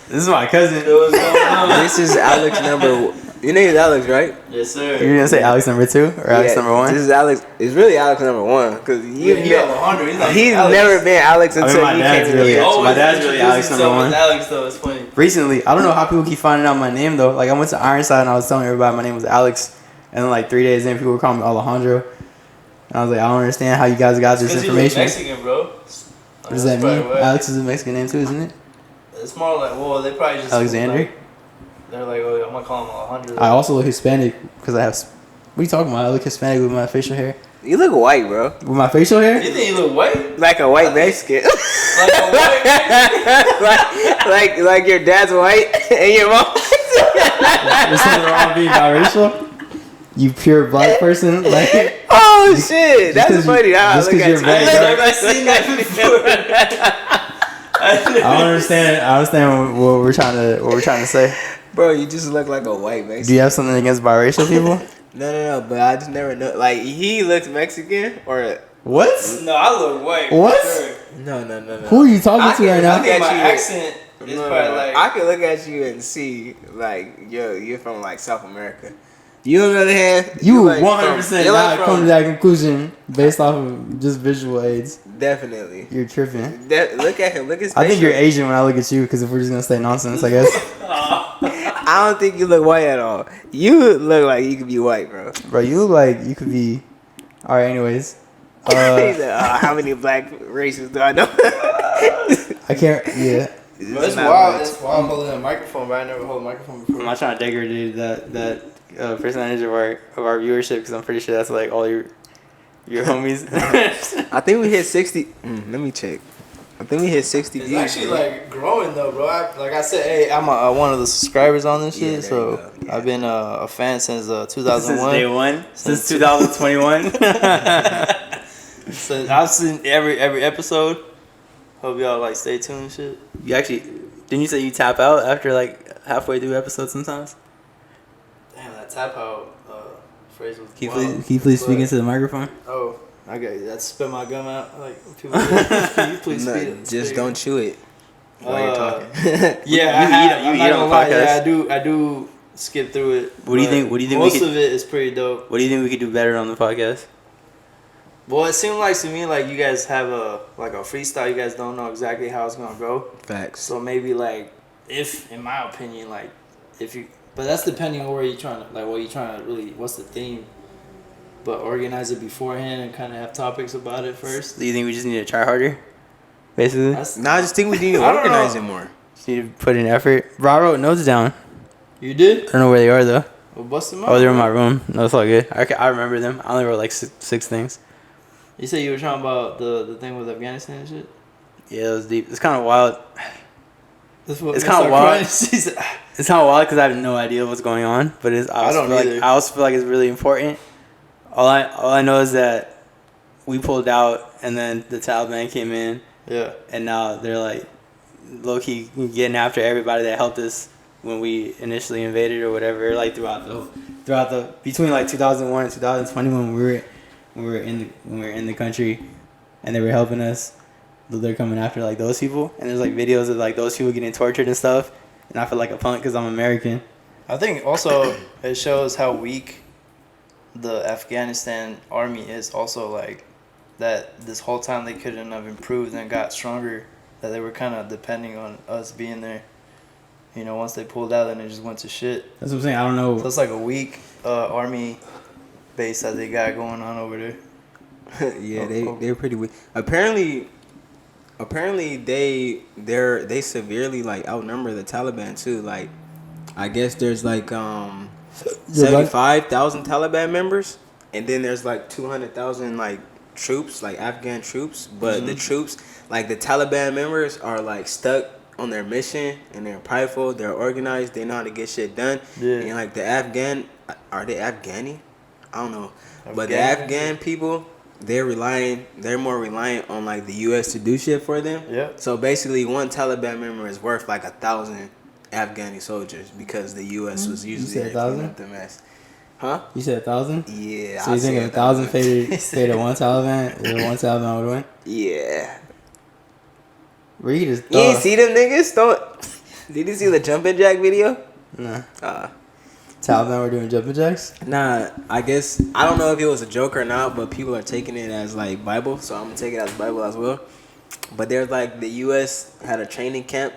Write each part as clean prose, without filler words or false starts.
This is my cousin. This is Alex number. Your name is Alex, right? Yes, sir. You're gonna say Alex number 2 or Alex number 1? This is Alex. It's really Alex number 1 because He's never been Alex until my he dad's came really- here. my dad's really Alex number 1. Alex though, it's funny. Recently, I don't know how people keep finding out my name though. Like I went to Ironside and I was telling everybody my name was Alex, and then like 3 days in, people were calling me Alejandro. And I was like, I don't understand how you guys got this information. Mexican, bro. What does that mean? Alex is a Mexican name too, isn't it? It's more like, well, they probably just Alexander. Like, they're like, oh, I'm gonna call him Alejandro. I also look Hispanic because I have. What are you talking about? I look Hispanic with my facial hair. You look white, bro. With my facial hair? You think you look white? Like a white Mexican. Like a white Mexican? like your dad's white and your mom. There's something wrong with being biracial? You pure black person? Like, Oh shit, that's funny. Just because you're very I've dark. never seen that before. I don't understand. I understand what we're trying to say. Bro, you just look like a white Mexican. Do you have something against biracial people? No, but I just never know. Like, he looks Mexican or... What? No, I look white. What? Sure. No. Who are you talking to right I now? think my at you. accent is probably like. I can look at you and see, like, you're from, like, South America. You, on the other hand... You like 100% you're not like come to that conclusion based off of just visual aids. Definitely. You're tripping. Look at him. Look at his I think you're facial. Asian when I look at you because if we're just going to say nonsense, I guess. I don't think you look white at all. You look like you could be white, bro. Bro, you look like you could be... Alright, anyways. He said, how many black races do I know? I can't... Yeah. Bro, it's wild. That's why I'm holding a microphone, but I never hold a microphone before. I'm not trying to degrade that percentage of our viewership because I'm pretty sure that's like all your homies. I think we hit 60. Let me check. I think we hit 60 It's views. actually bro. like growing though, bro. Like I said, hey, I'm one of the subscribers on this Yeah, shit, there so you go. Yeah. I've been a fan since 2001. Since day one? Since 2021? So I've seen every episode. Hope y'all like stay tuned and shit. You actually... Didn't you say you tap out after like halfway through episodes sometimes? Damn, that tap out phrase was Can wild. you please speak But- into the microphone? Oh, I got you. That spit my gum out. Like, people, can you please No, speak? just don't chew it while you're talking. Yeah, You eat on the podcast? Yeah, I do skip through it. What do you but think- what do you think we Most could- of it is pretty dope. What do you think we could do better on the podcast? Well, it seemed like to me like you guys have a freestyle. You guys don't know exactly how it's gonna go. Facts. So maybe like if, in my opinion, like if you, but that's depending on where you're trying to what you're trying to really. What's the theme? But organize it beforehand and kind of have topics about it first. Do you think we just need to try harder? Basically? That's, No, I just think we need to I don't organize know. it more. Just need to put in effort. Bro, I wrote notes down. you did? I don't know where they are though. Well, bust them out. Oh, they're in my room. No, it's all good. I remember them. I only wrote like six things. You said you were talking about the thing with Afghanistan and shit? Yeah, it was deep. It's kind of wild. That's what, It's that's kinda our wild. crime. She said- It's kind of wild because I have no idea what's going on. But I don't either. I also feel like it's really important. All I know is that we pulled out, and then the Taliban came in, yeah. and now they're like low key getting after everybody that helped us when we initially invaded or whatever. Like throughout the between like 2001 and 2020 when we were in the country, and they were helping us. They're coming after like those people, and there's like videos of like those people getting tortured and stuff. And I feel like a punk because I'm American. I think also it shows how weak the Afghanistan army is. Also, like that this whole time they couldn't have improved and got stronger. That they were kind of depending on us being there. You know, once they pulled out, then it just went to shit. That's what I'm saying. I don't know. So it's like a weak army base that they got going on over there. Yeah, they're pretty weak. Apparently they severely like outnumber the Taliban too. Like, I guess there's like 75,000 Taliban members, and then there's like 200,000 like troops, like Afghan troops. But the troops, like the Taliban members, are like stuck on their mission, and they're prideful. They're organized. They know how to get shit done. Yeah. And like the Afghan, are they Afghani? I don't know. But the Afghan? Afghan people, they're more reliant on like the U.S. to do shit for them. Yeah. So basically, one Taliban member is worth like 1,000 Afghani soldiers because the U.S. was usually said there to 1,000? keep up the mess. Huh? You said 1,000? Yeah. So you think if 1,000 faded one Taliban, one Taliban would win? Yeah. Where you just You ain't see them niggas? Did you see the jumping jack video? Nah. Uh, Taliban were doing jumping jacks. Nah, I guess I don't know if it was a joke or not, but people are taking it as like Bible, so I'm gonna take it as Bible as well. But there's like the U.S. had a training camp,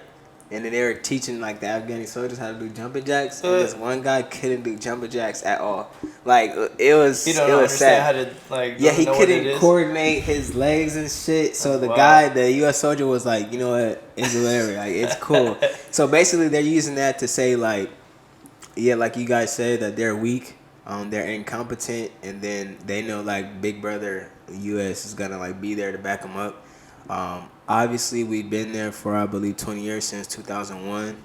and then they were teaching like the Afghani soldiers how to do jumping jacks, and this one guy couldn't do jumping jacks at all. Like it was, You don't it was sad. understand how to like. Yeah, he know what it couldn't is. coordinate his legs and shit. So the Wow. guy, the U.S. soldier, was like, you know what, it's whatever, like it's cool. So basically, they're using that to say like, yeah, like you guys said that they're weak, they're incompetent, and then they know like Big Brother U.S. is gonna like be there to back them up. Obviously, we've been there for I believe 20 years since 2001.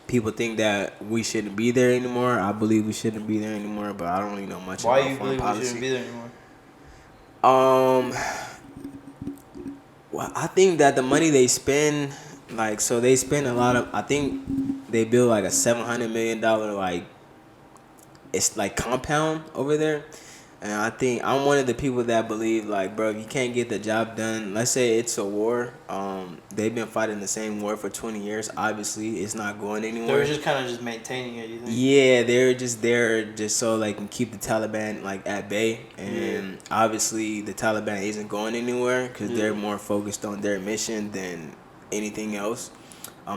People think that we shouldn't be there anymore. I believe we shouldn't be there anymore, but I don't really know much Why about you foreign believe we policy. shouldn't be there anymore? Well, I think that the money they spend, like, so they spend a lot of. I think they build like a $700 million like, it's like compound over there, and I think I'm one of the people that believe like, bro, if you can't get the job done, let's say it's a war. They've been fighting the same war for 20 years. Obviously, it's not going anywhere. They were just kind of just maintaining it. You think? Yeah, they're just there just so they can keep the Taliban like at bay, and obviously the Taliban isn't going anywhere because they're more focused on their mission than anything else.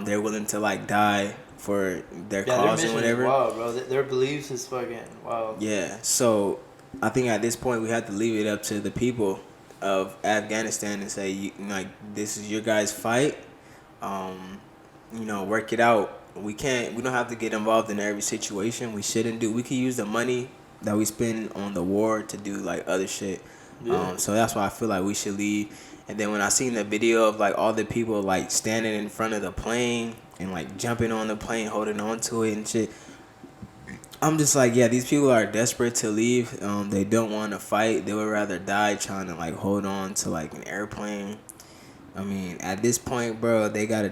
They're willing to like die for their cause and whatever. Wow, bro, their beliefs is fucking wow. Yeah, so I think at this point we have to leave it up to the people of Afghanistan and say, like, this is your guys' fight. Work it out. We don't have to get involved in every situation. We shouldn't do. We could use the money that we spend on the war to do like other shit. Yeah. So that's why I feel like we should leave. And then when I seen the video of like all the people like standing in front of the plane and like jumping on the plane, holding on to it and shit, I'm just like, yeah, these people are desperate to leave. They don't want to fight. They would rather die trying to like hold on to like an airplane. I mean, at this point, bro, they gotta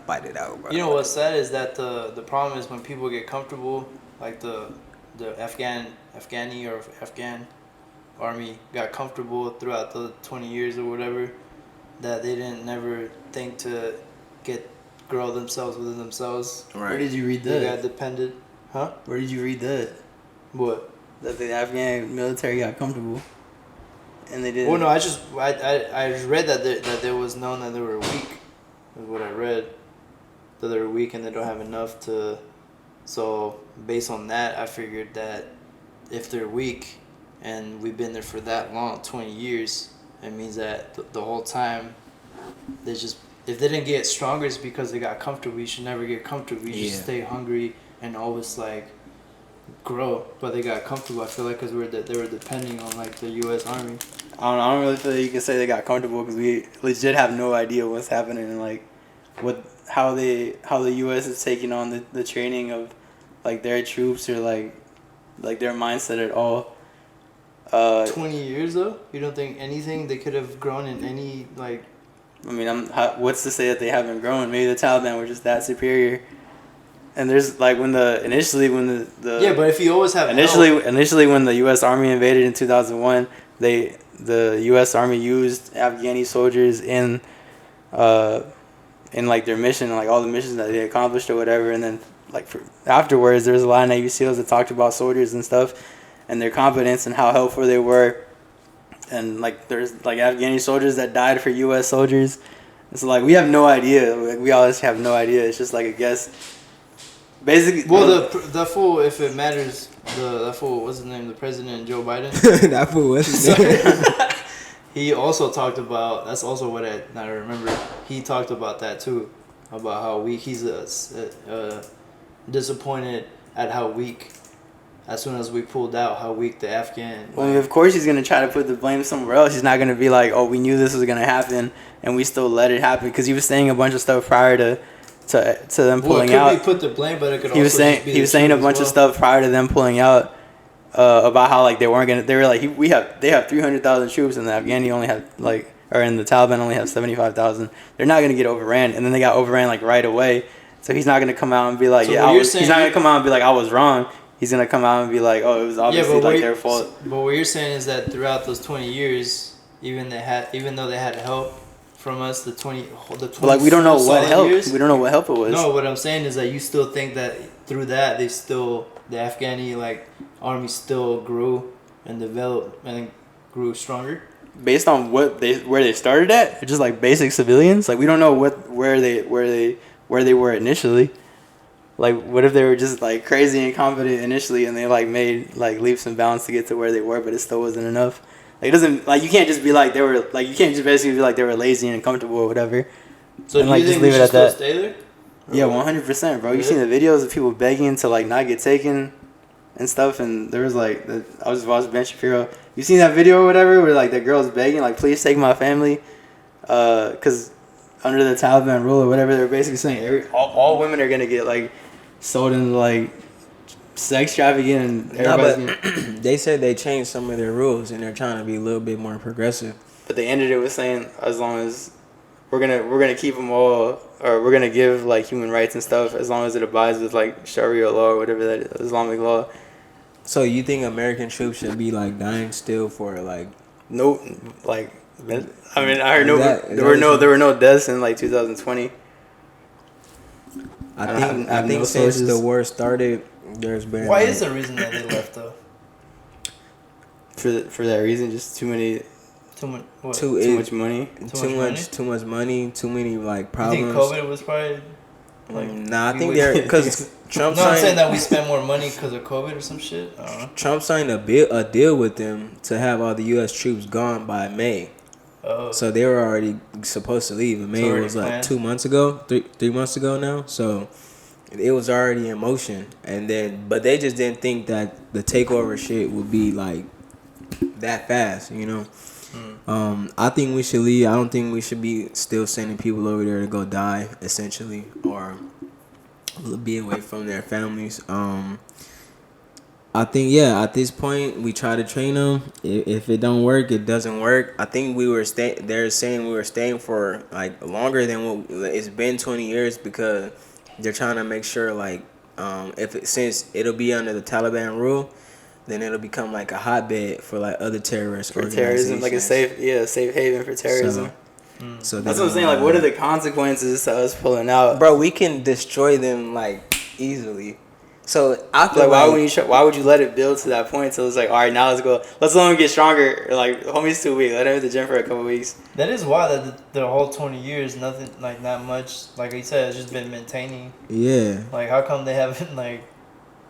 fight it out, bro. You know what's sad is that the problem is when people get comfortable, like the Afghani or Afghan army got comfortable throughout the 20 years or whatever, that they didn't never think to grow themselves within themselves. Right. Where did you read They that? got dependent. Huh? Where did you read that? What? That the Afghan military got comfortable, and they didn't. Well, no, I just read that there was known that they were weak. Is what I read. That they're weak and they don't have enough to. So based on that, I figured that if they're weak, and we've been there for that long, 20 years, it means that the whole time, they just, if they didn't get stronger, it's because they got comfortable. You should never get comfortable. You should stay hungry and always like grow. But they got comfortable. I feel like because they were depending on like the U.S. Army. I don't really feel like you can say they got comfortable because we legit have no idea what's happening and like how the U.S. is taking on the training of like their troops or like their mindset at all. 20 years though, you don't think anything they could have grown in any like? I mean, what's to say that they haven't grown? Maybe the Taliban were just that superior. And there's like initially when the yeah, but if you always have initially when the U.S. Army invaded in 2001, the U.S. Army used Afghani soldiers in like their mission, like all the missions that they accomplished or whatever. And then like afterwards, there was a lot of Navy SEALs that talked about soldiers and stuff and their competence and how helpful they were. And like there's like Afghani soldiers that died for U.S. soldiers. It's like we have no idea. Like, we always have no idea. It's just like a guess. Basically, well, the fool, if it matters, that fool, what's his name? The president, Joe Biden. That fool, what's his name? He also talked about. That's also what I remember. He talked about that too, about how weak he's disappointed at how weak. As soon as we pulled out, how weak the Afghan. Well, of course he's gonna try to put the blame somewhere else. He's not gonna be like, "Oh, we knew this was gonna happen, and we still let it happen," because he was saying a bunch of stuff prior to them pulling out. Well, it could be put the blame, but it could He was also saying just be he was saying a bunch of stuff prior to them pulling out about how like they weren't gonna. They were like they have 300,000 troops, and the Afghani only have and the Taliban only have 75,000. They're not gonna get overran, and then they got overran like right away. So he's not gonna come out and be like, he's not gonna come out and be like, I was wrong. He's gonna come out and be like, oh, it was obviously their fault. But what you're saying is that throughout those 20 years, even though they had help from us the 20 But like we don't know what solid help. years. We don't know what help it was. No, what I'm saying is that you still think that through that the Afghani like army still grew and developed and grew stronger. Based on where they started at, just like basic civilians. Like we don't know where they were initially. Like what if they were just like crazy and confident initially, and they like made like leaps and bounds to get to where they were, but it still wasn't enough. Like it doesn't like you can't just be like they were like you can't just basically be like they were lazy and uncomfortable or whatever. So and do like you just think we leave it should at still that. stay there? Yeah, 100%, bro. You seen the videos of people begging to like not get taken and stuff, and there was like I was just watching Ben Shapiro. You seen that video or whatever where like the girl's begging like, please take my family, because under the Taliban rule or whatever, they're basically saying all women are gonna get like sold into like sex trafficking and everybody's They said they changed some of their rules and they're trying to be a little bit more progressive. But they ended it with saying as long as we're gonna keep them all, or we're gonna give like human rights and stuff as long as it abides with like Sharia law or whatever that is, Islamic law. So you think American troops should be like dying still for like No, like I mean I heard there were no deaths in like 2020. I think since the war started, there's been. Why is the reason that they left though? For that reason, just too many. Too much. What? Too much money. Too much money. Too many like You problems. think COVID was probably like? Nah, I think they're because Trump. No, I'm saying signed, that we spent more money because of COVID or some shit. I don't know. Trump signed a deal with them to have all the U.S. troops gone by May. Oh. So they were already supposed to leave. And May was like planned. 2 months ago, three months ago now. So it was already in motion. And then, but they just didn't think that the takeover shit would be like that fast, you know. I think we should leave. I don't think we should be still sending people over there to go die, essentially, or be away from their families. I think at this point we try to train them. If it don't work, it doesn't work. I think they're saying we were staying for like longer than what it's been 20 years because they're trying to make sure like since it'll be under the Taliban rule, then it'll become like a hotbed for like other terrorist terrorism, like a safe haven for terrorism. So that's what I'm saying. Like, what are the consequences to us pulling out, bro? We can destroy them like easily. So I feel like why would you let it build to that point? So it's like, all right, now let's go. Let's let them get stronger. Like, homie's too weak. Let him hit the gym for a couple weeks. That is why that the whole 20 years, nothing like not much. Like you said, it's just been maintaining. Yeah. Like, how come they haven't like?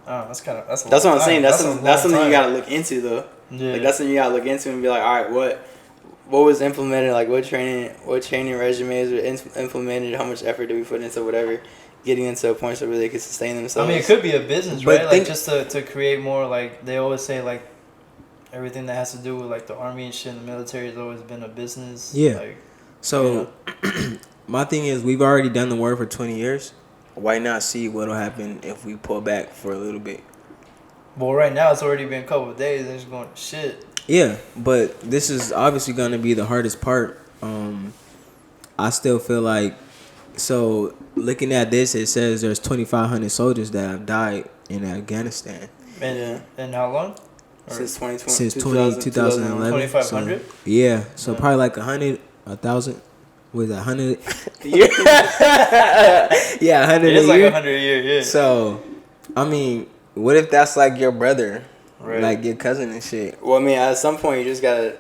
Oh, that's what I'm saying. That's something you gotta look into though. Yeah. Like that's something you gotta look into and be like, all right, what was implemented? Like what training regimens were implemented? How much effort did we put into whatever? Getting into a point where they could sustain themselves. I mean, it could be a business, but right? Like just to create more. Like they always say, like everything that has to do with like the army and shit, and the military has always been a business. Yeah. Like, so, my thing is, we've already done the work for 20 years. Why not see what'll happen if we pull back for a little bit? Well, right now it's already been a couple of days. They're just going to shit. Yeah, but this is obviously going to be the hardest part. I still feel like, so looking at this, it says there's 2,500 soldiers that have died in Afghanistan. And how long? Since 2020. Since 2011. 2,500? So, yeah, so probably like 1,000. Was that 100? Yeah. Yeah, 100 It is a like year. 100 a year, yeah. So, I mean, what if that's like your brother? Right. Like your cousin and shit. Well, I mean, at some point you just gotta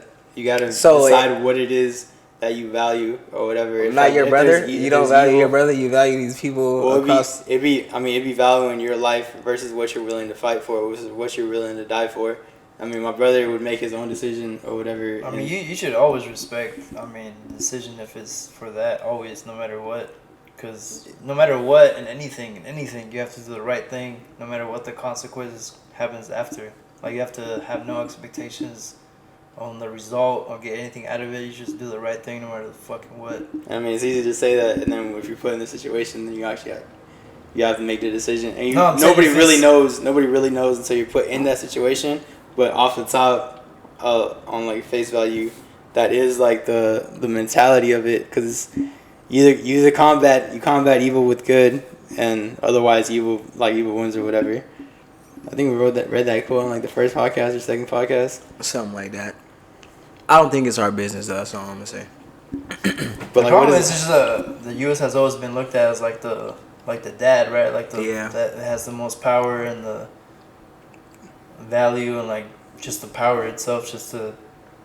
So, decide what it is that you value or whatever. If, Not like, your if brother? there's You don't value evil, your brother, you value these people Well, across. it'd be valuing your life versus what you're willing to fight for versus what you're willing to die for. I mean, my brother would make his own decision or whatever. I mean, you should always respect, the decision if it's for that, always, no matter what. Because no matter what, in anything, you have to do the right thing, no matter what the consequences happens after. Like, you have to have no expectations on the result or get anything out of it. You just do the right thing no matter the fucking what. I mean, it's easy to say that, and then if you're put in the situation, then you actually have to make the decision. And nobody really knows until you're put in that situation. But off the top, on like face value, that is like the mentality of it, because you combat evil with good, and otherwise evil wins or whatever. I think we read that quote on like the first podcast or second podcast. Something like that. I don't think it's our business though, that's all I'm gonna say. But The problem is just the U.S. has always been looked at as like the dad, right? Like the Yeah. that has the most power and the value and like just the power itself, just to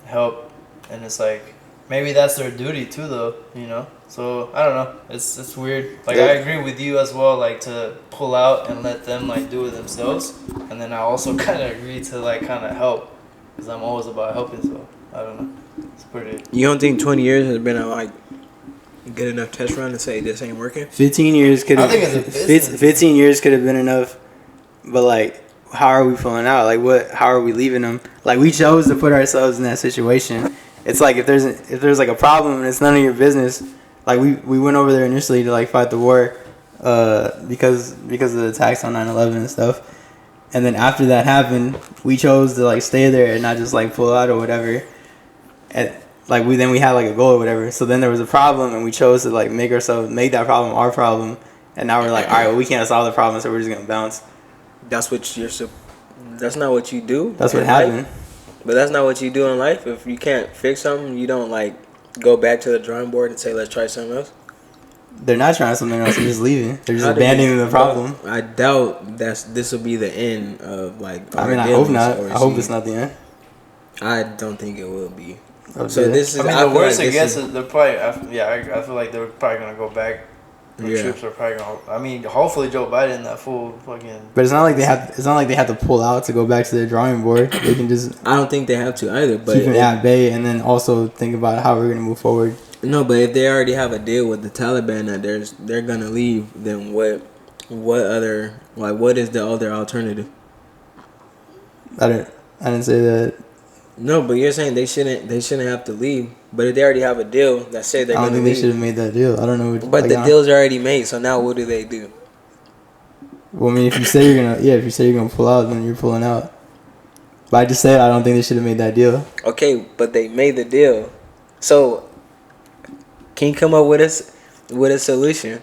help. And it's like maybe that's their duty too, though. You know. So I don't know. It's weird. Like I agree with you as well. Like to pull out and let them like do it themselves, and then I also kind of agree to like kind of help, because I'm always about helping. So I don't know. It's pretty. You don't think 20 years has been a like good enough test run to say this ain't working? 15 years could I have. think it's a business. 15 years could have been enough, but like, how are we pulling out? Like, what? How are we leaving them? Like, we chose to put ourselves in that situation. It's like if there's like a problem and it's none of your business. Like we went over there initially to like fight the war, because of the attacks on 9/11 and stuff, and then after that happened, we chose to like stay there and not just like pull out or whatever. And like we had like a goal or whatever. So then there was a problem and we chose to like make that problem our problem. And now we're like, all right, well, we can't solve the problem, so we're just gonna bounce. That's what that's not what you do. That's what in life. happened. But that's not what you do in life. If you can't fix something, you don't like go back to the drawing board and say, let's try something else. They're not trying something else. They're just leaving. They're just How do you- abandoning the problem. I doubt this will be the end of like. I mean, I our hope not. dealings I hope overseas. it's not the end. I don't think it will be. Okay. So this is. I mean, I the feel worst like it this gets is- is they're probably. I feel like they're probably gonna go back. The Yeah. troops are probably gonna. I mean, hopefully Joe Biden that full fucking. But it's not like they have. It's not like they have to pull out to go back to their drawing board. They can just I don't think they have to either. But keep it at bay and then also think about how we're gonna move forward. no, but if they already have a deal with the Taliban that they're gonna leave, then what other what is the other alternative? I didn't say that. No, but you're saying they shouldn't have to leave. But if they already have a deal that say they're I don't gonna think they should leave, have made that deal. I don't know. but like, the deal's already made. So now what do they do? Well, I mean, if you say you're gonna pull out, then you're pulling out. But I just said I don't think they should have made that deal. Okay, but they made the deal. So can you come up with a solution?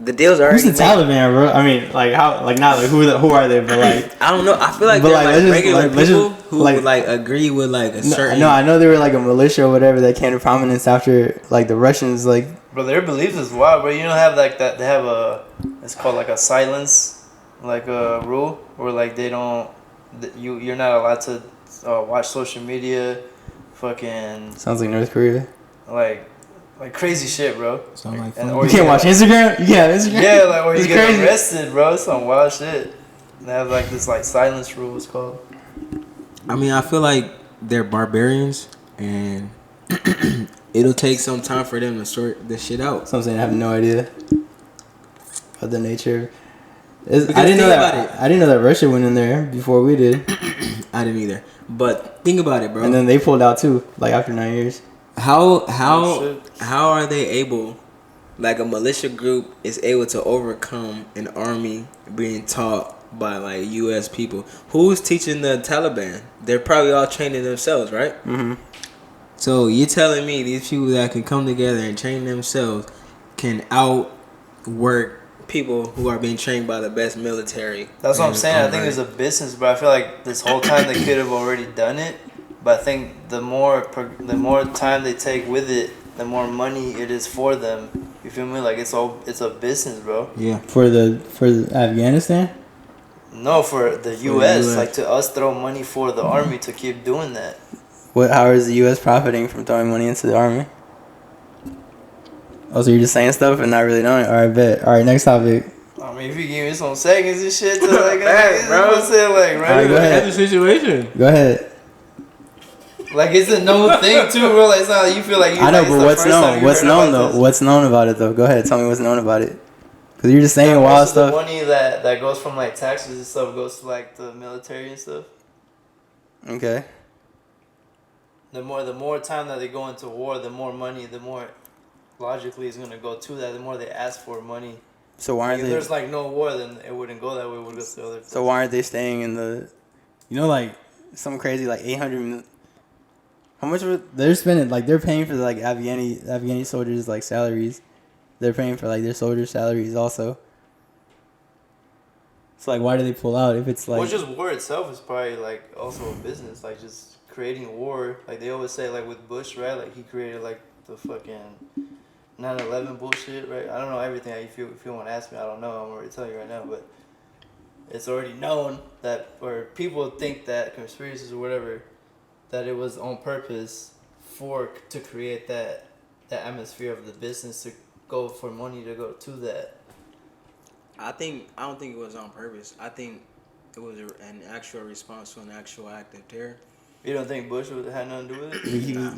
The deal's already Who's the made. Taliban, bro? I mean, like how, like not like who are they? But like, I don't know. I feel like But, they're like, like let's just- regular like, let's people just- who like- would like agree with like a certain. no, I know they were like a militia or whatever that came to prominence after like the Russians like. But their beliefs is wild, bro. You don't have like that. They have it's called like a silence, like a rule, where like they don't. You're not allowed to watch social media, fucking Sounds like North Korea. like crazy shit, bro. Sound like And- fun. or You can't watch Instagram. You can't have Instagram. Yeah, like where you It's get crazy. arrested, bro. It's some wild shit. They have like this like silence rule. It's called. I mean, I feel like they're barbarians, and it'll take some time for them to sort this shit out. So I'm saying I have no idea of the nature. I Because didn't know think that. about it. I didn't know that Russia went in there before we did, I didn't either. But think about it, bro. and then they pulled out too, like after 9 years. How Oh, how are they able, like a militia group is able to overcome an army being taught by like U.S. people? Who's teaching the Taliban? They're probably all training themselves, right? Mm-hmm. So you're telling me these people that can come together and train themselves can outwork people who are being trained by the best military? That's what I'm and saying. I think army? it's a business, but I feel like this whole time they could have already done it. But I think the more time they take with it, the more money it is for them. You feel me? Like it's a business, bro. Yeah. For Afghanistan. No, for the the U.S. US. Like to us throw money for the army to keep doing that. How is the U.S. profiting from throwing money into the army? Oh, so you're just saying stuff and not really knowing. All right, bet. All right, next topic. I mean, if you give me some seconds and shit to like, Hey, bro. I'm saying like, right? Alright, go ahead. That's the situation. Go ahead. Like it's a known thing too, bro. Like it's not like you feel like you. I know, like, it's but the what's first time known? you What's heard known about though? this. What's known about it though? Go ahead, tell me what's known about it. Because you're just saying Most wild of stuff. The money that goes from like taxes and stuff goes to like the military and stuff. Okay. The more time that they go into war, the more money, the more logically is gonna go to that. The more they ask for money. So why Like, aren't if they? there's like no war, then it wouldn't go that way. It would go to the other. So why aren't they staying in the? You know, like some crazy like 800. How much were they're spending? Like they're paying for like Afghani soldiers like salaries. They're paying for like their soldiers' salaries also. So like, why do they pull out if it's like? Well, just war itself is probably like also a business. Like just creating war. Like they always say, like with Bush, right? Like he created like the fucking 9/11 bullshit, right? I don't know everything. If you want to ask me, I don't know. I'm already telling you right now, but it's already known that, or people think that conspiracies or whatever, that it was on purpose to create that atmosphere of the business to go for money to go to that. I don't think it was on purpose. I think it was an actual response to an actual act of terror. You don't think Bush would have had nothing to do with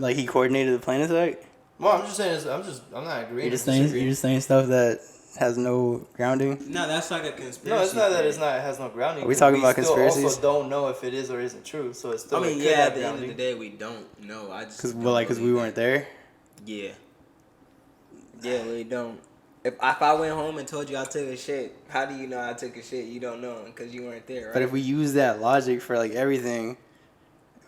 it? He coordinated the plane attack. Well, I'm just saying. I'm not agreeing. You're just saying stuff that has no grounding. No, that's like a conspiracy. No, it's not that it has no grounding. Are we talking about conspiracies? We also don't know if it is or isn't true. So it's still. I mean, at the end of the day, we don't know. Because we weren't there. Yeah. Yeah, we don't. If I went home and told you I took a shit, how do you know I took a shit? You don't know because you weren't there, right? But if we use that logic for like everything,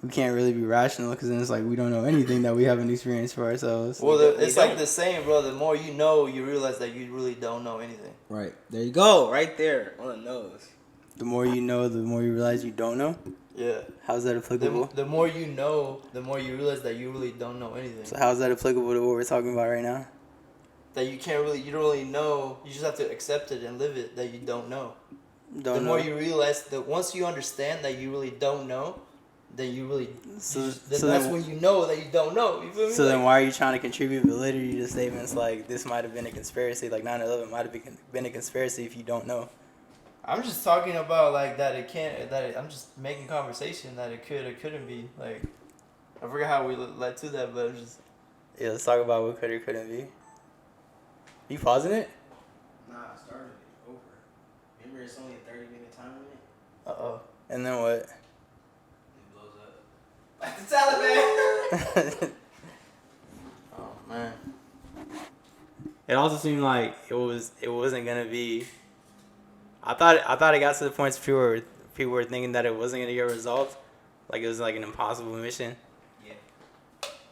we can't really be rational because then it's like we don't know anything that we haven't experienced for ourselves. Well, it's like the saying, bro. The more you know, you realize that you really don't know anything. Right. There you go. Right there on the nose. The more you know, the more you realize you don't know. Yeah. How's that applicable? The more you know, the more you realize that you really don't know anything. So how's that applicable to what we're talking about right now? That you don't really know. You just have to accept it and live it. That you don't know. The more you realize that once you understand that you really don't know, then you really. That's when you know that you don't know. You feel me? So then why are you trying to contribute validity to statements like this might have been a conspiracy, like 9/11 might have been a conspiracy if you don't know? I'm just talking about like that it can't. I'm just making conversation that it could or couldn't be. Like I forgot how we led to that, but I'm just. Yeah, let's talk about what could or couldn't be. You pausing it? Nah, I started it over. Remember, it's only a 30-minute time limit. And then what? It blows up. Like the Taliban. Oh man. It also seemed like it wasn't gonna be. I thought it got to the point where people were thinking that it wasn't gonna get resolved, like it was like an impossible mission. Yeah.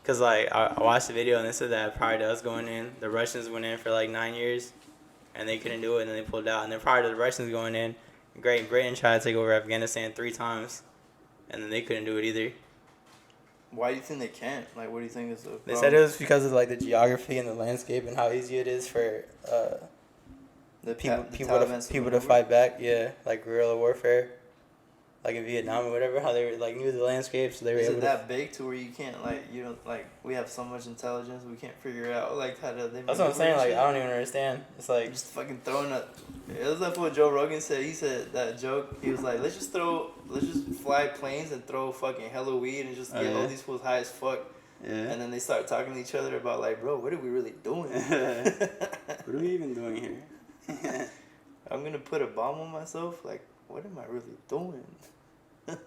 Cause like I watched the video and they said that prior to us going in, the Russians went in for like 9 years, and they couldn't do it, and then they pulled out. And then prior to the Russians going in, Great Britain tried to take over Afghanistan 3 times, and then they couldn't do it either. Why do you think they can't? Like, what do you think is the problem? They said it was because of like the geography and the landscape and how easy it is for people to fight back. Yeah, like guerrilla warfare, like in Vietnam or whatever. How they were like knew the landscape, so they were Is able it to. that big to where you can't we have so much intelligence we can't figure out like how to. That's what I'm saying. Like I don't even understand. It's like just fucking throwing up. It was like what Joe Rogan said. He said that joke. He was like, let's just fly planes and throw fucking hella weed and just get all these fools high as fuck. Yeah. And then they start talking to each other about like, bro, what are we really doing? What are we even doing here? I'm gonna put a bomb on myself. Like, what am I really doing? But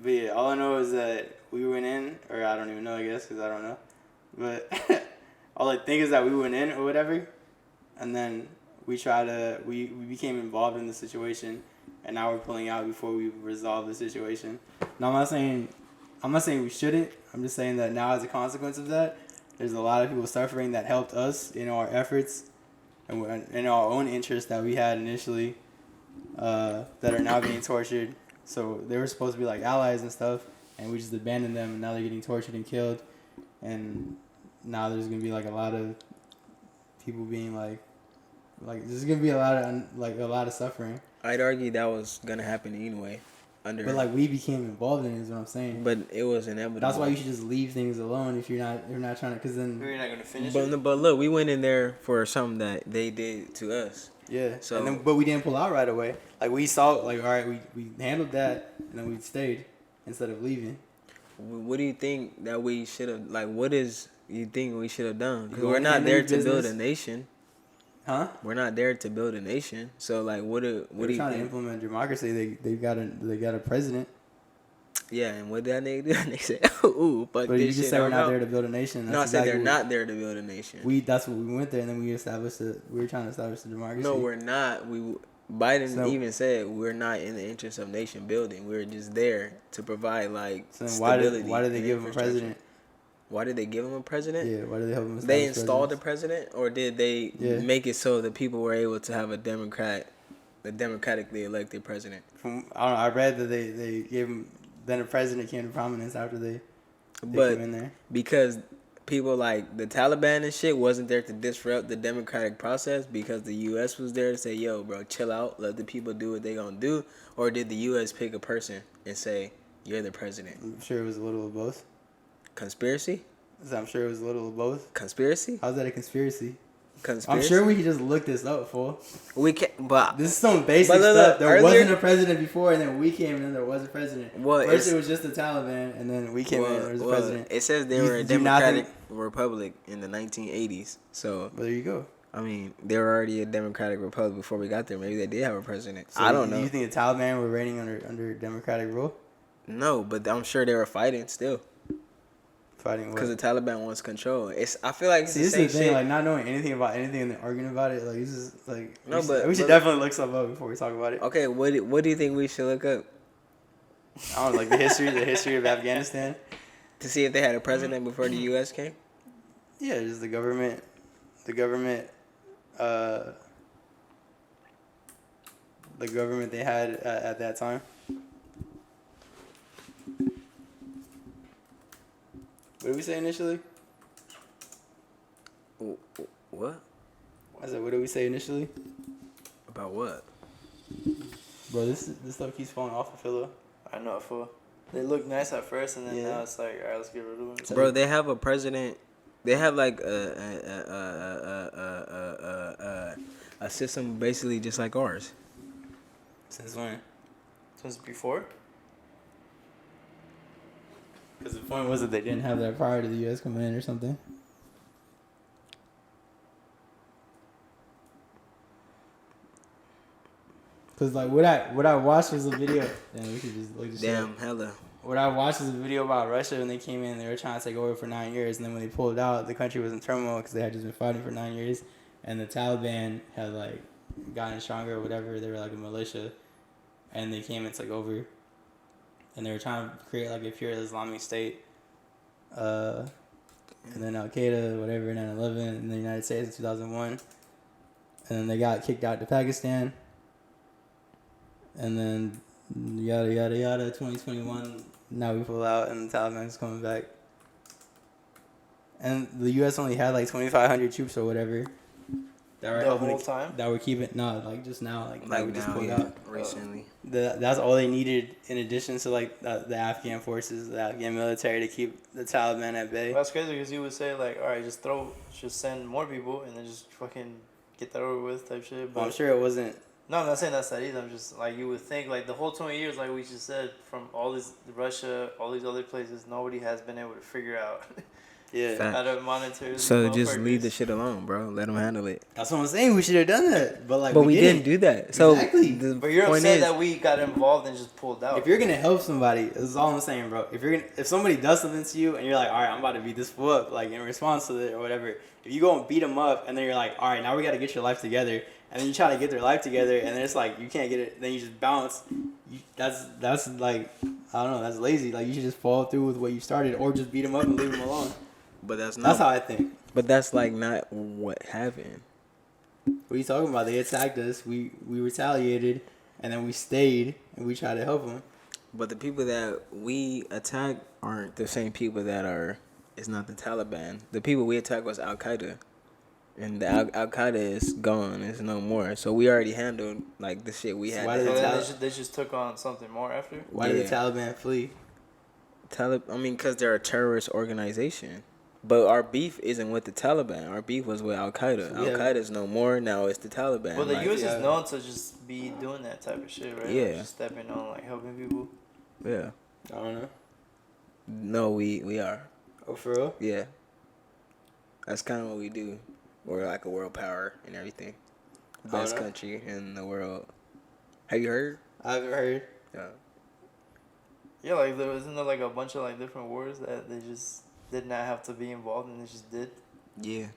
yeah, all I know is that we went in, or I don't even know, I guess, because I don't know. But all I think is that we went in or whatever, and then we became involved in the situation, and now we're pulling out before we resolve the situation. Now I'm not saying we shouldn't. I'm just saying that now as a consequence of that, there's a lot of people suffering that helped us in our efforts and in our own interests that we had initially that are now being tortured. So they were supposed to be like allies and stuff, and we just abandoned them, and now they're getting tortured and killed. And now there's gonna be like a lot of people being like there's gonna be a lot of suffering. I'd argue that was gonna happen anyway. But like we became involved in it, is what I'm saying. But it was inevitable. That's why you should just leave things alone if you're not trying to, because then You're not gonna finish but, it. But look, we went in there for something that they did to us. yeah. So but we didn't pull out right away. Like we saw, like all right, we handled that, and then we stayed instead of leaving. what do you think that we should have? Like, what is you think we should have done? Because Go we're not handle there your to build a business. nation. Huh? We're not there to build a nation. So like, what do They're you trying to think? implement democracy. They got a president. Yeah, and what did that nigga do? They said, "Ooh, fuck But you this just shit." said we're I'm not out. there to build a nation. That's No, I said exactly they're what- not there to build a nation. That's what we went there, and then we established it. We were trying to establish the democracy. No, we're not. Biden So- even said we're not in the interest of nation building. We're just there to provide like So then stability. why did they and give him a infrastructure. president? Why did they give him a president? Yeah, why did they help him? They establish installed a presidents? president, or did they Yeah. make it so that people were able to have a democratically elected president? I don't know. I read that they gave him. Then a president came to prominence after they came in But there. because people like the Taliban and shit wasn't there to disrupt the democratic process because the U.S. was there to say, yo, bro, chill out, let the people do what they gonna do? Or did the U.S. pick a person and say, you're the president? I'm sure it was a little of both. Conspiracy? I'm sure it was a little of both. Conspiracy? How's that a conspiracy? Conspiracy? I'm sure we could just look this up, fool. We can't, but This is some basic But look, stuff. There earlier- wasn't a president before, and then we came, and then there was a president. Well, First, it's- it was just the Taliban, and then we came in, and there was a president. it says they You were a do not democratic think- republic in the 1980s. So, But there you go. I mean, they were already a democratic republic before we got there. Maybe they did have a president. So I don't Do know. you think the Taliban were reigning under democratic rule? No, but I'm sure they were fighting still. Fighting what? Because the Taliban wants control. I feel like it's See, the this same is the thing, shit. like not knowing anything about anything and then arguing about it. Like this is like No, we should, but- we should but- definitely look something up before we talk about it. Okay, what do you think we should look up I don't know, like the history of Afghanistan. to see if they had a president before the U.S. came? Yeah, just the government, they had at that time. What did we say initially? What? I said, what did we say initially? About what? Bro, this stuff keeps falling off of Philo. I know, fool. They look nice at first, and then Yeah. now it's like, all right, let's get rid of them. Bro, they have a president. They have like a system basically just like ours. Since when? Since before? Because the point was that they didn't have that prior to the U.S. coming in or something. Because like what I watched was a video. Damn, we should just look this shit up. Damn, hella. What I watched was a video about Russia when they came in. They were trying to take over for 9 years, and then when they pulled out, the country was in turmoil because they had just been fighting for 9 years, and the Taliban had like gotten stronger or whatever. They were like a militia, and they came and took over, and they were trying to create like a pure Islamic state. And then Al Qaeda, whatever, 9/11 in the United States in 2001, and then they got kicked out to Pakistan, and then yada yada yada. 2021, now we pull out, and the Taliban's coming back, and the U.S. only had like 2,500 troops or whatever. That were The helping whole to- time? That were keeping like just now, like we just now, pulled yeah, out. recently. That's all they needed in addition to like the Afghan forces, the Afghan military to keep the Taliban at bay. That's crazy because you would say, like, all right, just send more people and then just fucking get that over with type shit. Well, I'm But sure it wasn't. no, I'm not saying that's that either. I'm just like, you would think, like, the whole 20 years, like we just said, from all this Russia, all these other places, nobody has been able to figure out Yeah, Fact. how to monitor. So these just leave the motherfuckers. shit alone, bro. Let them handle it. that's what I'm saying. We should have done that, but like, But we didn't do that. So Exactly. the But you're point upset is, that we got involved and just pulled out. If you're gonna help somebody, this is all I'm saying, bro. If somebody does something to you and you're like, all right, I'm about to beat this fool up, like in response to it or whatever. If you go and beat them up and then you're like, all right, now we got to get your life together, and then you try to get their life together and then it's like you can't get it, then you just bounce. That's like, I don't know, that's lazy. Like you should just follow through with what you started or just beat them up and leave them alone. but that's not. That's how I think. But that's like not what happened. What are you talking about? They attacked us. We retaliated, and then we stayed and we tried to help them. But the people that we attack aren't the same people that are. It's not the Taliban. The people we attacked was Al Qaeda, and the Al Qaeda is gone. It's no more. So we already handled like the shit we So had. why to did So handle. then they just took on something more after? Why did the Yeah. Taliban flee? I mean, because they're a terrorist organization. But our beef isn't with the Taliban. Our beef was with Al Qaeda. Yeah. Al Qaeda's no more. Now it's the Taliban. Well, the like, U.S. yeah. is known to just be doing that type of shit, right? Like, Yeah. just stepping on, like, helping people. Yeah. I don't know. No, we are. Oh, for real? Yeah. That's kind of what we do. We're like a world power and everything. Best know. country in the world. Have you heard? I haven't heard. Yeah. Yeah, like, isn't there, like, a bunch of, like, different wars that they just did not have to be involved in, they just did? Yeah.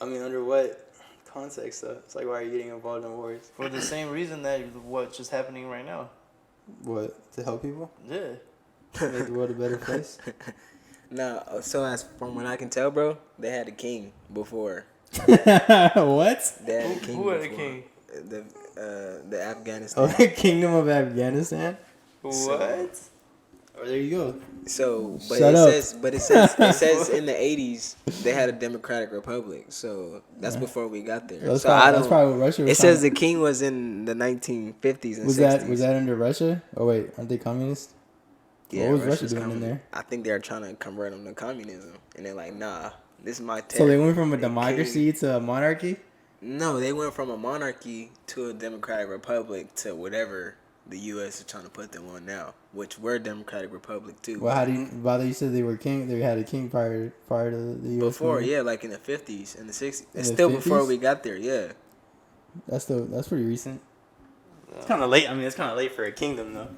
I mean, under what context, though? It's like, why are you getting involved in wars? For the same reason that what's just happening right now. What? To help people? Yeah. Make the world a better place? Now, so as from what I can tell, bro, they had a king before. What? They had a king Who had a before. king? The Afghanistan. Oh, the Kingdom of Afghanistan? What? So- Or there you go. So, but Shut it up. says in the 80s they had a democratic republic. So that's before we got there. That's so probably, I don't. that's probably what Russia was It says trying- the king was in the 1950s and was 60s. that under Russia? Oh wait, aren't they communist? Yeah, what was Russia Russia's doing in coming. there? I think they're trying to convert them to communism, and they're like, nah, this is my So they territory. went from a democracy to a monarchy. No, they went from a monarchy to a democratic republic to whatever the U.S. is trying to put them on now, which we're a democratic republic too. Well, how do you? Brother, you said they were king. They had a king prior to the U.S. Before, king. yeah, like in the 50s and the 60s. In It's the still before 50s? we got there, yeah. That's pretty recent. It's kind of late. I mean, it's kind of late for a kingdom though.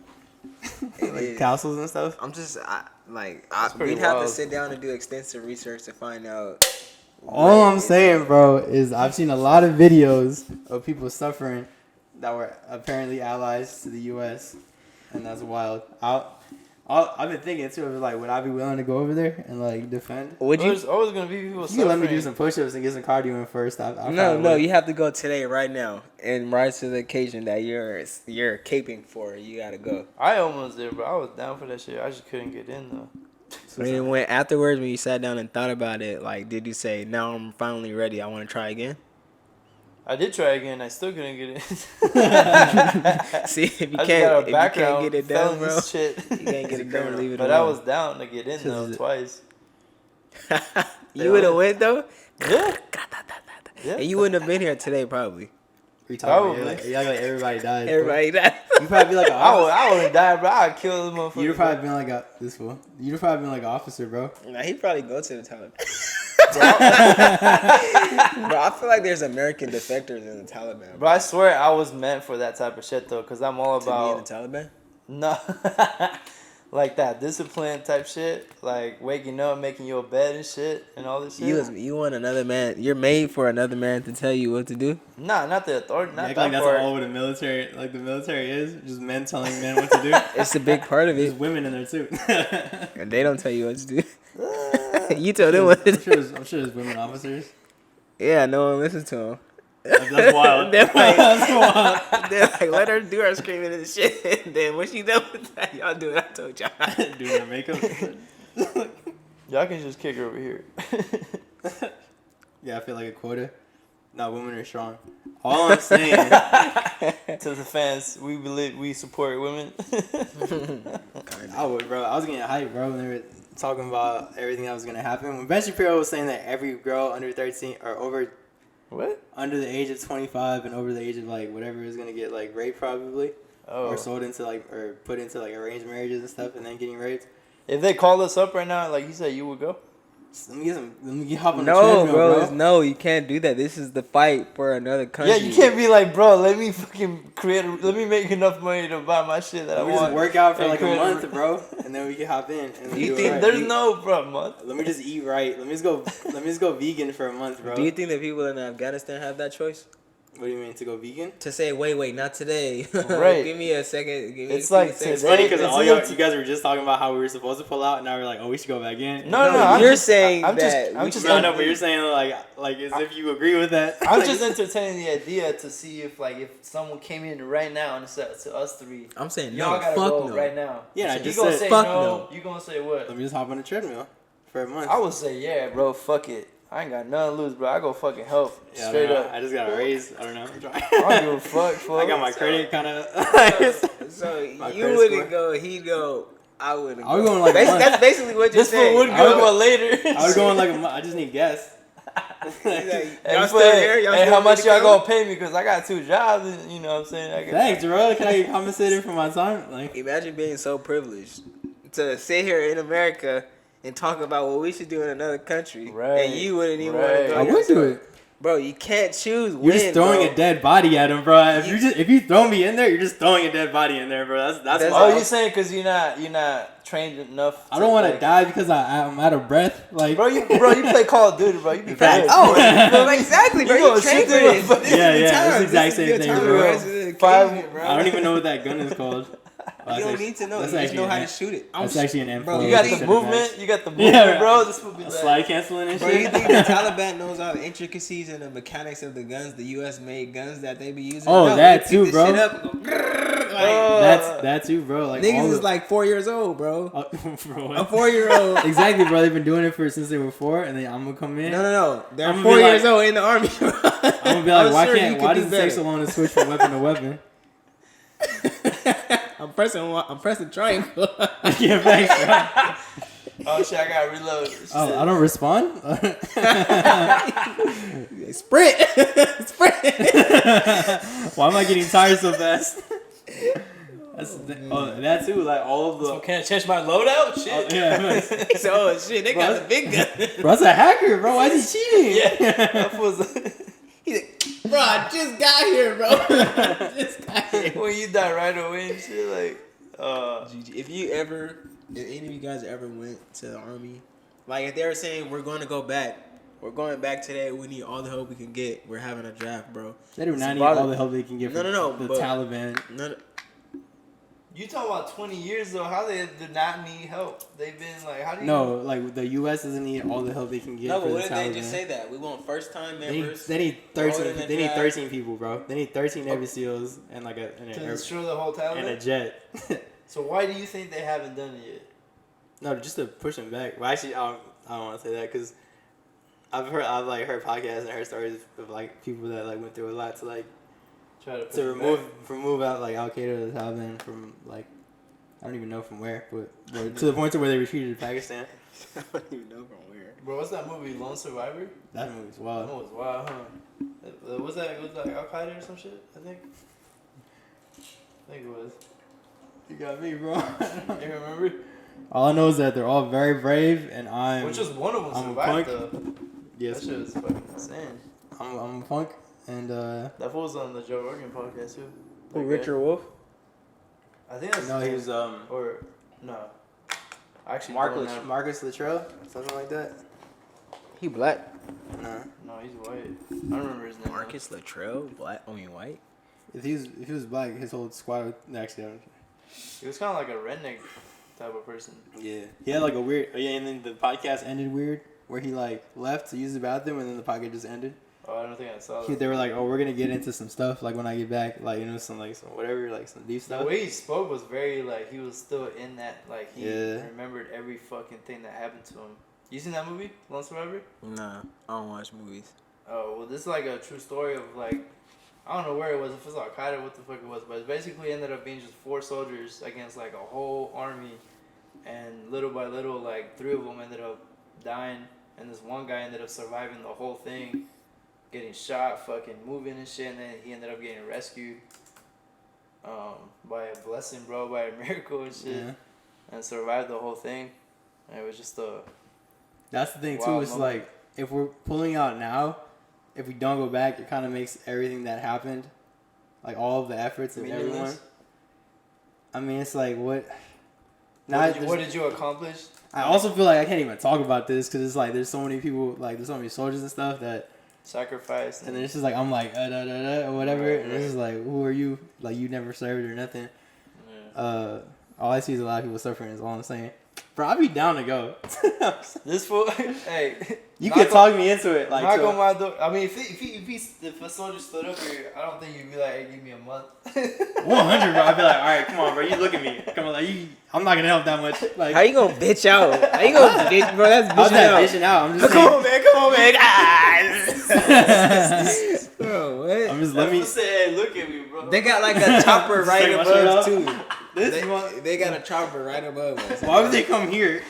It Like is. castles and stuff. I'm just, pretty we'd have to wild. sit down and do extensive research to find out. All what I'm it saying, is. bro, is I've seen a lot of videos of people suffering that were apparently allies to the U.S. and that's wild. I've been thinking too. Of like, would I be willing to go over there and like defend? Would you? There's always gonna be people. You can let me do suffering. some push-ups and get some cardio in first. I No, probably no, would. you have to go today, right now, and rise to the occasion that you're caping for. You gotta go. I almost did, bro. I was down for that shit. I just couldn't get in though. When afterwards, when you sat down and thought about it, like, did you say, "Now I'm finally ready. I want to try again"? I did try again. I still couldn't get in. See, if you I just got can't, a background get it done, bro, felonies shit. you can't get it done. Leave it But I alone. was down to get in though twice. You would have went though. Yeah. Yeah. And you wouldn't have been here today, probably. We talking about, Probably. like everybody died. bro. Everybody died. You probably be like an I would officer. have died, bro. I'd kill this motherfucker. You'd have probably been like this fool. You'd have probably been like an officer, bro. Nah, he'd probably go to the Taliban. Bro, I feel like there's American defectors in the Taliban. Bro, I swear I was meant for that type of shit though, cause I'm all To be in about the Taliban? no, like that discipline type shit, like waking up, making your bed and shit, and all this shit. You want another man. You're made for another man to tell you what to do. Nah, not the authority, You not act that like that's part. all what the military is. Just men telling men what to do. It's a big part of There's it, women in there too. and they don't tell you what to do. You tell them what to I'm do. I'm sure there's women officers. Yeah, no one listens to them. That's wild. They're like, That's wild. they're like, let her do her screaming and shit. And then when she done with that, y'all do what I told y'all. Doing their makeup. Y'all can just kick her over here. Yeah, I feel like a quota. No, women are strong. All I'm saying, To the fans, we support women. I would, bro. I was getting hyped, bro, when they were talking about everything that was gonna happen. When Ben Shapiro was saying that every girl under 13 or What? under the age of 25 and over the age of like whatever is gonna get like raped probably, Oh. or sold into like or put into like arranged marriages and stuff, and then getting raped. If they call us up right now, like you said, you would go. Let me hop on the No, treadmill, bro, no, you can't do that. This is the fight for another country. Yeah, you can't be like, bro. Let me fucking let me make enough money to buy my shit that I Let me just want. work out for and like a create month, bro, and then we can hop in. And You do it think right. There's no bro month. Let me just eat right. Let me just go vegan for a month, bro. Do you think that people in Afghanistan have that choice? What do you mean to go vegan? To say, wait, not today. Right. Give me a second. Give me It's a few like seconds. It's funny because It's all enough you guys were just talking about how we were supposed to pull out, and now we're like, oh, we should go back in. No, I'm I'm just saying I'm that I'm we just, should- No, but you're saying like as if you agree with that. I'm just entertaining the idea to see if someone came in right now and said to us three, I'm saying y'all no. gotta Fuck go no. right now. Yeah, I you just gonna said say fuck no? no. You gonna say what? Let me just hop on a treadmill for a month. I would say yeah, bro. Fuck it. I ain't got nothing to lose, bro. I go fucking help Yeah, I straight don't know. up. I just got a raise. I don't know. I'm trying. I don't give a fuck. I got my credit kind of. So My you credit wouldn't score. go, he'd go, I wouldn't I was go. going like a month. That's basically what you're This fool saying. would I go, would- but later. I was going like a month. I just need gas. He's like, Hey, y'all still here? Y'all hey, still how much ready to y'all go? gonna pay me? Cause I got 2 jobs, and you know what I'm saying. I got, Thanks, bro. Can I get compensated for my time? Like, Imagine being so privileged to sit here in America and talk about what we should do in another country, Right, and you wouldn't even right. want to go. I would do it. Bro, you can't choose. You're when, just throwing bro. a dead body at him, bro. If you throw me in there, you're just throwing a dead body in there, bro. That's That's why. Oh, you saying because you're not trained enough? I don't want to like- die because I'm out of breath. Like, Bro, you play Call of Duty, bro. You be Facts. good. Oh, exactly, bro. You You gonna train shoot for them this. up. This is Yeah, the yeah, time. it's the exact This is same the thing, time bro. to rise to the Five- occasion, bro. I don't even know what that gun is called. You don't need to know. You just know how to shoot it. That's actually an M4. Bro, You got think- the movement. You got the movement, Yeah. bro. This would be A like, slide canceling and Bro, shit. you think the Taliban knows all the intricacies and the mechanics of the guns, the U.S. made guns that they be using? Oh, No, that they too, pick bro. this shit up and go, grrrr, That's that too, bro. Like all Niggas is the- like 4 years old, bro. bro, A 4-year-old. exactly, bro. They've been doing it since they were 4, and then I'm gonna come in. No. They're I'ma 4 be years like- old in the army. Bro. I'm gonna be like, I'm why sure you can't? could Why do does it take better. so long to switch from weapon to weapon? I'm pressing triangle. Yeah, thanks, bro. Oh shit, I gotta reload. Oh, I don't respond. Sprint. Why am I getting tired so fast? That too. Like all of the. So can I change my loadout? Shit. Yeah, He said, "Oh shit, they got the big gun." bro, that's a hacker, bro. Why is he cheating? Yeah. That was He's like, "Bro, I just got here, bro. Just got here." when you die right away and shit. Like, GG. If any of you guys ever went to the army, like if they were saying we're going to go back, we're going back today. We need all the help we can get. We're having a draft, bro. They do not need Symbolic. all the help they can get from the but- Taliban. No, you talking about 20 years though? How they do not need help? They've been like, how do you? No, like the U.S. doesn't need all the help they can get. no, for but the what if Taliban. they just say that? We want first time They need, members. they need Throw it 13. in the They need draft. 13 people, bro. They need 13 Navy SEAls and like To a destroy the whole and a Taliban. jet. So why do you think they haven't done it yet? No, just to push them back. Well, actually, I don't want to say that because I've heard podcasts and heard stories of like people that like went through a lot to like Try to push to it remove out like Al Qaeda or the Taliban from like I don't even know from where, but to the point to where they retreated to Pakistan. I don't even know from where. back. Bro, what's that movie? Lone Survivor. That movie's That wild. was wild, huh? Was that Al Qaeda or some shit? I think it was. You got me, bro. You remember? All I know is that they're all very brave, and I'm Which is one of them I'm a survived punk. though. yes, That shit was fucking insane. I'm a punk, and That fool was on the Joe Rogan podcast too. Who, Like, Richard Wolf? I think that's no, he was or no. I actually Marcus don't know. Marcus Luttrell, something like that. He black. Nah, No, he's white. I don't remember his name. Marcus Luttrell, black. I mean white. if he was black, his whole squad would actually. He was kind of like a redneck type of person. Yeah, he had like a weird. Yeah, and then the podcast ended weird, where he like left to use the bathroom, and then the podcast just ended. Oh, I don't think I saw that. They were like, "Oh, we're gonna get into some stuff like when I get back, like some whatever, like some deep The stuff." way he spoke was very like he was still in that like he Yeah. remembered every fucking thing that happened to him. You seen that movie, Lone Survivor? Nah, I don't watch movies. Oh well, this is like a true story of like I don't know where it was, if it was Al Qaeda, what the fuck it was, but it basically ended up being just 4 soldiers against like a whole army, and little by little, like 3 of them ended up dying, and this one guy ended up surviving the whole thing, getting shot, fucking moving and shit, and then he ended up getting rescued, by a blessing, bro, by a miracle and shit, Yeah, and survived the whole thing, and it was just a that's the thing too. Wild It's moment. like if we're pulling out now, if we don't go back, it kind of makes everything that happened, like all of the efforts of everyone. meaningless. I mean, it's like what. What did you accomplish? I also feel like I can't even talk about this because it's like there's so many people, like there's so many soldiers and stuff that, Sacrifice. and then it's just like I'm like or whatever, Right, and it's just like who are you? Like you never served or nothing. Yeah. All I see is a lot of people suffering. Is all I'm saying. Bro, I'd be down to go. This fool, hey. You knock could on- talk me into it, like knock to- on my door. I mean, if a soldier stood up here, I don't think you'd be like, "Hey, give me a month." 100, bro. I'd be like, all right, come on, bro. You look at me. Come on, like I'm not gonna help that much. Like How you gonna bitch out? How you gonna bitch, bro? That's how's bitching that out. bitching out? I'm just Come saying. on, man. Come on, man. Bro, what? I'm just let me. say, "Hey, look at me, bro." They got like a chopper right Take my above shirt us off. too. This They got a chopper right above us. Why would they come here?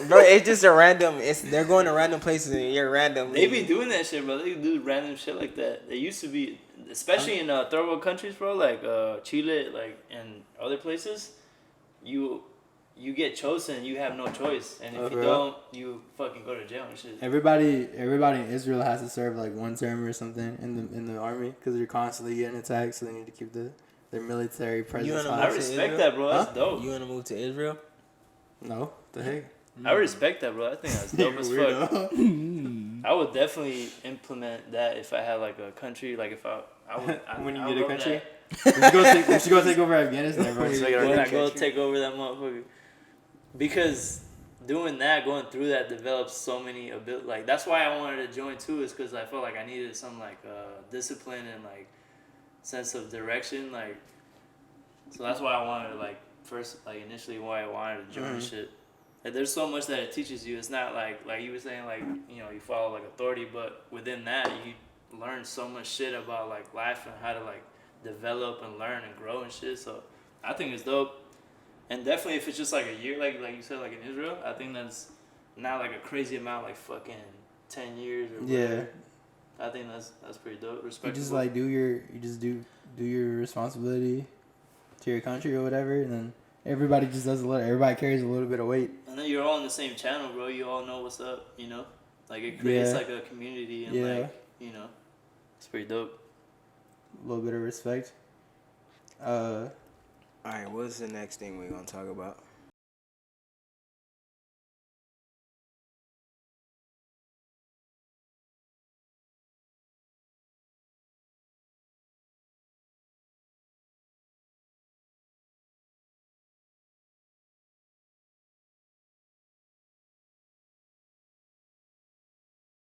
Bro, it's just a random. They're going to random places and you're random. They be doing that shit, bro. They do random shit like that. They used to be, especially in third world countries, bro, like Chile, like and other places. You get chosen, you have no choice, and if Oh, you bro. don't, you fucking go to jail and shit. Everybody in Israel has to serve like 1 term or something in the army because they're constantly getting attacked, so they need to keep their military presence wanna high. I move to respect Israel? that, bro. That's Huh? dope. You want to move to Israel? No, the heck. I respect that, bro. I think that's dope as fuck. Weirdo. I would definitely implement that if I had like a country, like if I would. When you I get would a love country? that. we should go take over Afghanistan, bro. Just make it our When I country. go take over that motherfucker, because doing that, going through that, develops so many abilities. Like that's why I wanted to join too, is because I felt like I needed some like discipline and like sense of direction. Like So that's why I wanted to like first like initially why I wanted to join Mm-hmm. shit. Like, there's so much that it teaches you. It's not like you were saying like you follow like authority, but within that you learn so much shit about like life and how to like develop and learn and grow and shit. So I think it's dope. And definitely if it's just like a year, like you said, like in Israel, I think that's not like a crazy amount, like fucking 10 years or whatever. Yeah. I think that's pretty dope. You Respectable. just like do your responsibility to your country or whatever, and then everybody just does a little. Everybody carries a little bit of weight. And then you're all on the same channel, bro. You all know what's up, Like it creates Yeah. like a community and Yeah. like, it's pretty dope. A little bit of respect. All right, what's the next thing we're gonna talk about?